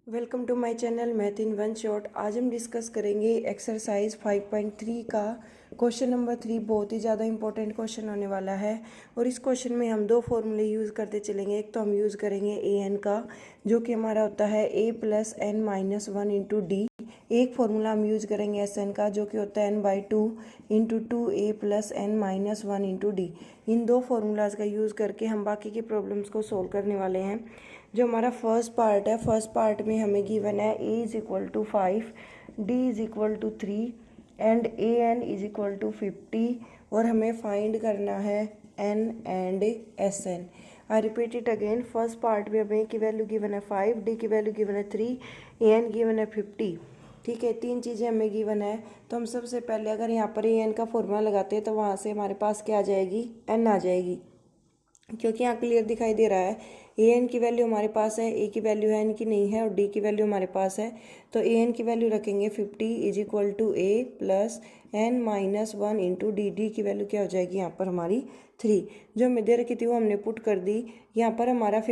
Welcome to my channel math in one shot. आज हम discuss करेंगे एक्सरसाइज 5.3 का क्वेश्चन नंबर 3। बहुत ही ज़्यादा इंपॉर्टेंट क्वेश्चन होने वाला है और इस क्वेश्चन में हम दो फॉर्मूले यूज़ करते चलेंगे। एक तो हम यूज़ करेंगे ए एन का, जो कि हमारा होता है a plus N minus one into d. एक फार्मूला हम यूज़ करेंगे एस एन का, जो कि होता है n/2 इंटू टू ए plus N minus one into d. इन दो फार्मूलाज का यूज़ करके हम बाकी की प्रॉब्लम्स को सोल्व करने वाले हैं। जो हमारा फर्स्ट पार्ट है, फर्स्ट पार्ट में हमें गिवन है A is equal to 5, D is equal to 3 and A N is equal to 50 और हमें फाइंड करना है N and S N. I repeat it again. First part में हमें की वैल्यू गिवन है 5, डी की वैल्यू गिवन है 3, ए एन गिवन है 50। ठीक है, तीन चीज़ें हमें गिवन है। तो हम सबसे पहले अगर यहाँ पर ए एन का फॉर्मूला लगाते हैं तो वहाँ से हमारे पास क्या आ जाएगी, एन आ जाएगी, क्योंकि यहाँ क्लियर दिखाई दे रहा है ए एन की वैल्यू हमारे पास है, ए की वैल्यू है, एन की नहीं है, और डी की वैल्यू हमारे पास है। तो ए एन की वैल्यू रखेंगे 50 is equal to A plus N minus one into D. D की वैल्यू क्या हो जाएगी यहाँ पर हमारी 3। जो हमें दे रखी थी वो हमने पुट कर दी। यहाँ पर हमारा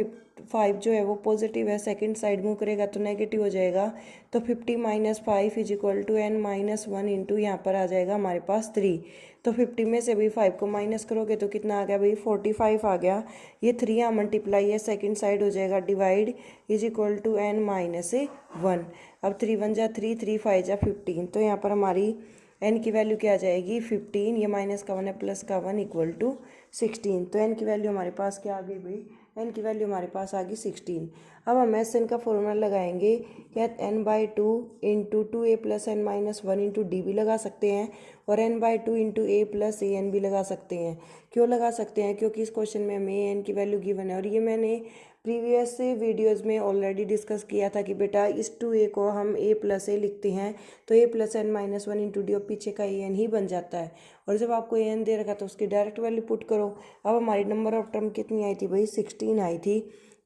5 जो है वो पॉजिटिव है, सेकंड साइड मूव करेगा तो नेगेटिव हो जाएगा। तो 50 minus 5 is equal to N minus one into यहाँ पर आ जाएगा हमारे पास 3। तो 50 में से भाई 5 को माइनस करोगे तो कितना आ गया भाई, 45 आ गया। ये 3 यहाँ मल्टीप्लाई है, सेकंड साइड हो जाएगा divide is equal to N minus 1। अब 3 1 जा 3, 3 5 जा 15। तो यहाँ पर हमारी एन की वैल्यू क्या आ जाएगी, 15। ये माइनस का 1 है, प्लस का 1 इक्वल टू 16। तो एन की वैल्यू हमारे पास क्या आ गई भाई, एन की वैल्यू हमारे पास आ गई 16। अब हम एस एन का फॉर्मूला लगाएंगे। क्या n/2 इंटू टू ए plus N minus one into d भी लगा सकते हैं और n/2 इंटू ए प्लस ए एन भी लगा सकते हैं। क्यों लगा सकते हैं, क्योंकि इस क्वेश्चन में हमें एन की वैल्यू गिवन है और ये मैंने प्रीवियस वीडियोज़ में ऑलरेडी डिस्कस किया था कि बेटा इस टू ए को हम ए प्लस ए लिखते हैं तो a plus N minus one into d और पीछे का ए एन ही बन जाता है। और जब आपको ए एन दे रखा तो उसकी डायरेक्ट वैल्यू पुट करो। अब हमारी नंबर ऑफ टर्म कितनी आई थी भाई, 16 आई थी।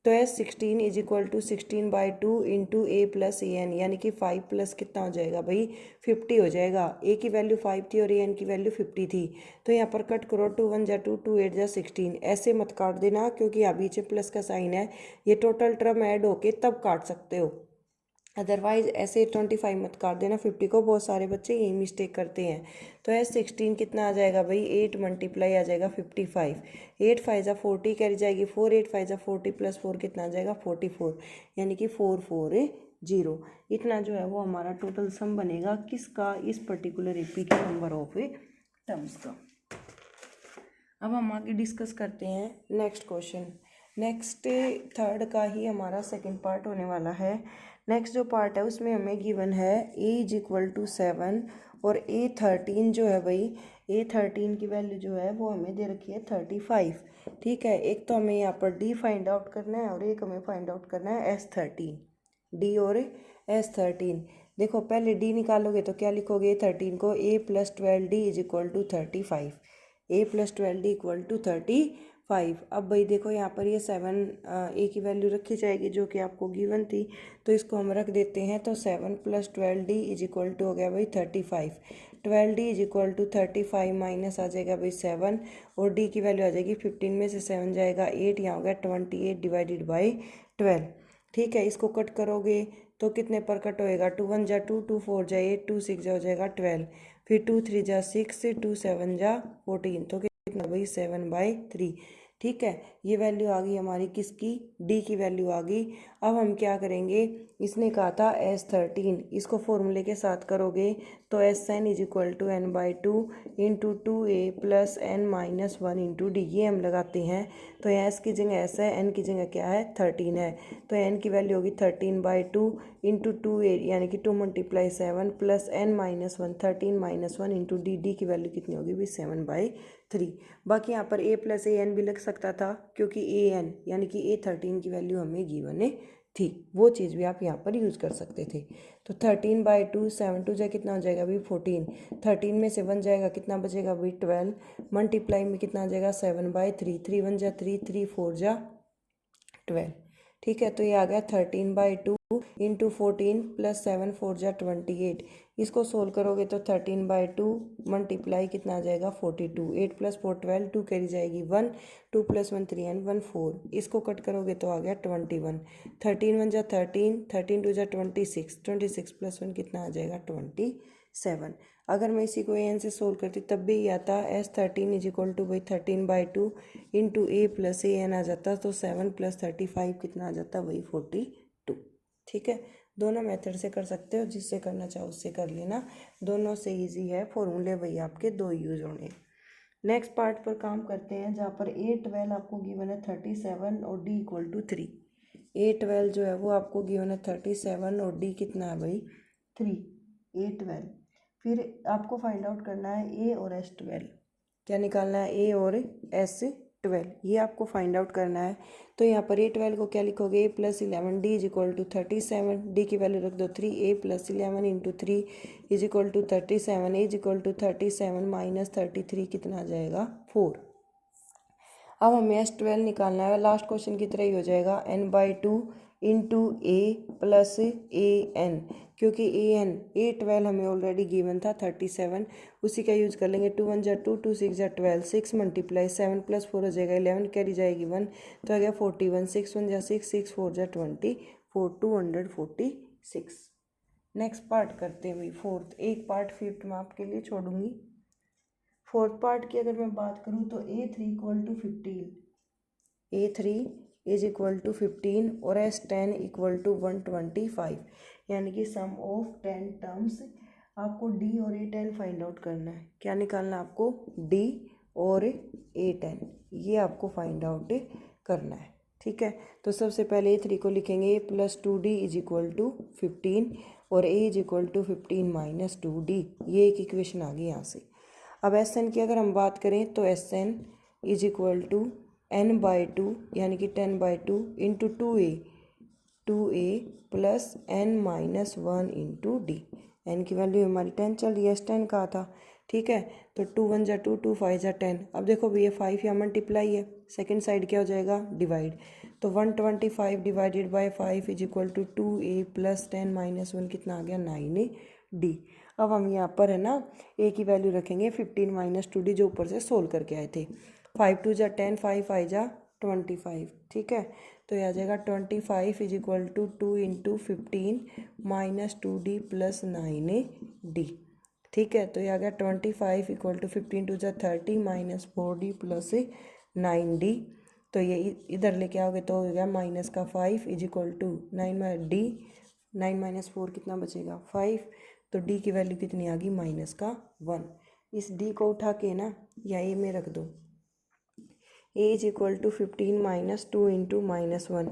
तो S 16 is equal to 16/2 into A plus A N, यानी कि 5 प्लस कितना हो जाएगा भाई, 50 हो जाएगा। ए की वैल्यू 5 थी और ए एन की वैल्यू 50 थी। तो यहाँ पर कट करो, 2 1 जा 2, 2 8 जा 16। ऐसे मत काट देना क्योंकि यहाँ बीच में प्लस का साइन है। ये टोटल टर्म ऐड होके तब काट सकते हो, अदरवाइज ऐसे 25 मत काट देना। 50 को बहुत सारे बच्चे यही मिस्टेक करते हैं। तो एस 16 कितना आ जाएगा भाई, 8 मल्टीप्लाई आ जाएगा 55। 8 5 जा 40 कैरी जाएगी 4, 8 5 जा 40 प्लस 4 कितना आ जाएगा 44, यानी कि 440। इतना जो है वो हमारा टोटल सम बनेगा किसका, इस पर्टिकुलर एपी के नंबर ऑफ टर्म्स का। अब हम आगे डिस्कस करते हैं नेक्स्ट क्वेश्चन। नेक्स्ट थर्ड का ही हमारा सेकंड पार्ट होने वाला है। नेक्स्ट जो पार्ट है उसमें हमें गिवन है ए इज इक्वल टू 7 और ए 13 जो है भाई, ए 13 की वैल्यू जो है वो हमें दे रखी है 35। ठीक है, एक तो हमें यहाँ पर डी फाइंड आउट करना है और एक हमें फाइंड आउट करना है S13। डी और S13। देखो पहले डी निकालोगे तो क्या लिखोगे, 13 को a plus 12d is equal to 35। a plus 12d equal to 35। अब भाई देखो यहाँ पर ये 7 ए की वैल्यू रखी जाएगी जो कि आपको गिवन थी, तो इसको हम रख देते हैं। तो 7 plus 12d is equal to हो गया भाई 35। 12d इज इक्वल टू 35 माइनस आ जाएगा भाई 7 और d की वैल्यू आ जाएगी 15 में से 7 जाएगा 8, यहाँ हो गया 28 डिवाइडेड बाई 12। ठीक है, इसको कट करोगे तो कितने पर कट होएगा, 2 1 जा 2, 2 4 जा 8, 2 6 जा हो जाएगा 12, फिर 2 3 जा 6, 2 7 जा 14। तो कितना भाई 7/3। ठीक है, ये वैल्यू आ गई हमारी किसकी, डी की वैल्यू आ गई। अब हम क्या करेंगे, इसने कहा था S13, इसको फॉर्मूले के साथ करोगे तो SN is equal to n/2 into two A plus N minus one into D. ये हम लगाते हैं तो S की जगह S है, N की जगह क्या है 13 है। तो N की वैल्यू होगी 13/2 इंटू टू ए, यानी कि 2 × 7 plus N minus one, 13 minus one into D. D की वैल्यू कितनी होगी भाई 7/3। बाकी यहाँ पर a प्लस ए एन भी लग सकता था क्योंकि ए एन यानी कि A13 की वैल्यू हमें गिवन थी, वो चीज़ भी आप यहाँ पर यूज़ कर सकते थे। तो 13/2, 7 2 जा कितना हो जाएगा भाई 14। 13 में से 1 जाएगा कितना बचेगा भाई 12, मल्टीप्लाई में कितना आ जाएगा 7/3। 3 1 जा 3, 3 4 जा 12। ठीक है, तो ये आ गया 13/2 इंटू 14 प्लस 7 4 जा 28। इसको सोल्व करोगे तो 13/2 मल्टीप्लाई कितना आ जाएगा 42। 8 प्लस 4 12, 2 कैरी जाएगी 1, 2 प्लस 1 3 एंड 1 4। इसको कट करोगे तो आ गया 21। 13 1 जा 13, 13 2 जा 26, 26 प्लस 1 कितना आ जाएगा 27। अगर मैं इसी को an से सोल्व करती तब भी ये आता S13 इज इक्वल टू वही 13/2 इंटू a प्लस an आ जाता, तो 7 प्लस 35 कितना आ जाता वही 42। ठीक है, दोनों मेथड से कर सकते हो, जिससे करना चाहो उससे कर लेना, दोनों से इजी है, फॉर्मूले वही आपके दो यूज होंगे। नेक्स्ट पार्ट पर काम करते हैं, जहाँ पर A12 आपको गिवन है 37 और D इक्वल टू 3। A12 जो है वो आपको गिवन है 37 और D कितना है भाई 3। A12 फिर आपको फाइंड आउट करना है A और S12। क्या निकालना है A और S12, ये आपको फाइंड आउट करना है। तो यहाँ पर A12 को क्या लिखोगे A plus 11 D is equal to 37, D की वैल्यू रख दो 3, A plus 11 into 3 is equal to 37, A is equal to 37 minus 33 कितना आ जाएगा 4। अब हमें S12 निकालना है, लास्ट क्वेश्चन की तरह ही हो जाएगा n/2 into A plus AN, क्योंकि A12 हमें ऑलरेडी गिवन था 37, उसी का यूज कर लेंगे। 2 1 जा 2, 2 6 जा 12, 6 मल्टीप्लाई 7 प्लस 4 हो जाएगा 11, कैरी जाएगी 1, तो आ गया 41। 6 1 जा 6, 6 4 जा 24, 246। नेक्स्ट पार्ट करते हैं भाई फोर्थ, एक पार्ट फिफ्थ में आपके लिए छोड़ूंगी। फोर्थ पार्ट की अगर मैं बात करूँ तो A3 equal to 15, A3 is equal to 15 और S10 इक्वल टू 125, यानी कि सम ऑफ 10 टर्म्स। आपको D और A10 फाइंड आउट करना है। क्या निकालना है आपको D और A10, ये आपको फाइंड आउट करना है। ठीक है, तो सबसे पहले A3 को लिखेंगे A plus 2D is equal to 15 और A is equal to 15 minus 2D, ये एक इक्वेशन आ गई यहाँ से। अब SN की अगर हम बात करें तो SN is equal to n/2 यानी कि 10/2 into 2a plus n minus 1 into D। n की वैल्यू हमारी 10 चल रही है, S10 कहा था। ठीक है, तो 2 1 जा 2, 2 5 जा 10। अब देखो भैया 5 यहाँ मल्टीप्लाई है, सेकेंड साइड क्या हो जाएगा डिवाइड, तो 125 divided by 5 is equal to 2a plus 10 minus 1 कितना आ गया 9D। अब हम यहाँ पर है ना a की वैल्यू रखेंगे 15 माइनस 2D, जो ऊपर से सोल्व करके आए थे। 5 2 जा 10, 5 5 जा 25। ठीक है, तो यह आ जाएगा 25 is equal to 2 into 15 minus 2D plus 9D। ठीक है, तो यह आ गया 25 इक्वल टू 15 2 जा 30 माइनस 4D प्लस 9D। तो ये इधर लेके आओगे तो हो गया माइनस का 5 is equal to 9D, 9 minus 4 कितना बचेगा 5, तो D की वैल्यू कितनी आ गई माइनस का 1। इस D को उठा के ना या A में रख दो, A is equal to 15 minus 2 into minus 1,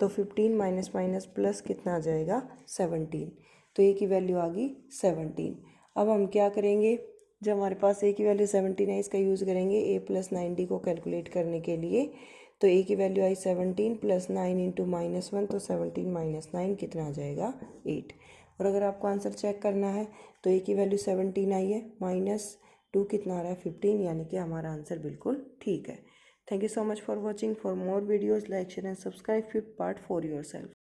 तो 15 माइनस माइनस प्लस कितना आ जाएगा 17, तो A की वैल्यू आ गई 17। अब हम क्या करेंगे, जब हमारे पास A की वैल्यू 17 है, इसका यूज़ करेंगे A प्लस 9D को कैलकुलेट करने के लिए। तो A की वैल्यू आई 17 प्लस 9 इंटू माइनस 1, तो 17 माइनस 9 कितना आ जाएगा 8। और अगर आपको आंसर चेक करना है तो A की वैल्यू 17 आई है, माइनस 2 कितना आ रहा है 15, यानी कि हमारा आंसर बिल्कुल ठीक है। Thank you so much for watching. For more videos, like, share and subscribe. Fifth part for yourself.